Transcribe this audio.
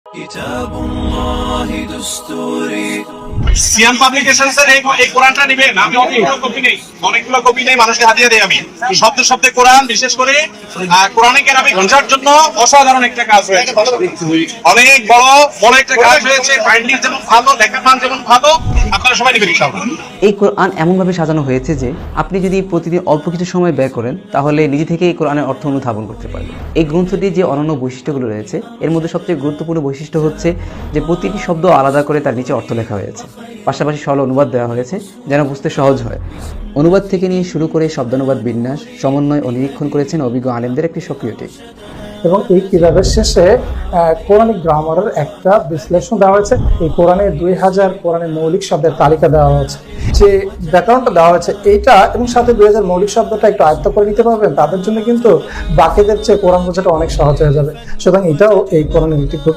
كتاب الله دستوري সিয়াম publications এর এই কোরআনটা নেবেন। আমি অনেকগুলো কপি নেই মানুষকে হাতিয়ে দেই। আমি শব্দে শব্দে কোরআন, বিশেষ করে কোরআনে কেরামে খোঁজার জন্য অসাধারণ একটা কাজ হয়েছে, অনেক বড় একটা কাজ হয়েছে। বাইন্ডিং যেমন ভালো, লেখার মান যেমন ভালো, আপনারা সবাই নেবেন ইনশাআল্লাহ। এই কোরআন এমনভাবে সাজানো হয়েছে যে আপনি যদি প্রতিদিন অল্প কিছু সময় ব্যয় করেন তাহলে নিজে থেকে এই কোরআনের অর্থ অনুধাবন করতে পারবেন। এই গ্রন্থটির যে অনন্য বৈশিষ্ট্যগুলো রয়েছে এর মধ্যে সবচেয়ে গুরুত্বপূর্ণ বৈশিষ্ট্য হচ্ছে যে প্রতিটি শব্দ আলাদা করে তার নিচে অর্থ লেখা হয়েছে, পাশাপাশি সরল অনুবাদ দেওয়া হয়েছে যেন বুঝতে সহজ হয়। অনুবাদ থেকে নিয়ে শুরু করে শব্দানুবাদ, বিন্যাস, সমন্বয় ও নিরীক্ষণ করেছেন অভিজ্ঞ আলেমদের একটি সক্রিয় টিম। এবং এই কিতাবের শেষে কোরআনিক গ্রামারের একটা বিশ্লেষণ দেওয়া হয়েছে। এই কোরআনে 2000 কোরআনের মৌলিক শব্দের তালিকা দেওয়া হয়েছে। যে ব্যাকরণটা দেওয়া হয়েছে এইটা এবং সাথে 2000 মৌলিক শব্দটা একটু আয়ত্ত করে নিতে পারবেন, তাদের জন্য কিন্তু বাকিদের চেয়ে কোরআন বোঝাটা অনেক সহজ হয়ে যাবে। সুতরাং এটাও এই কোরআনের একটি খুব